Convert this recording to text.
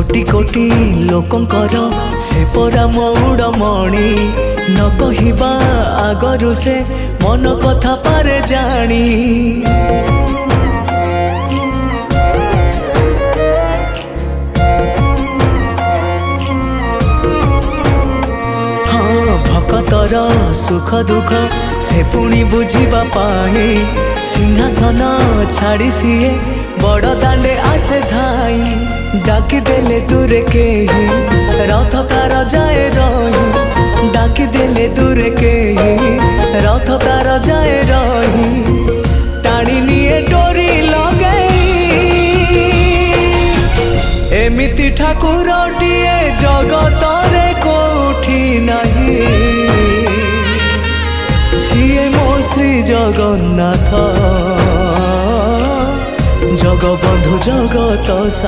कोटि कोटि लोकंकर से परा मौड़मणि न कहिबा आगरु से मन कथा पारे जानी। भक्तर सुख दुख से पुणी बुझिबा पाई सिंहासन छाड़ी सीए बड़ दांडे आसे धाई। डाकी देले दूरे के ही रथ तार जाए रही। डाकी देले दूरे के ही रथ तार जाए रही। टाणी निए डोरी लगई एमिति ठाकुरटिए जगतरे कोठी नहीं। सिए मोर श्री जगन्नाथ जगबंधु जगत।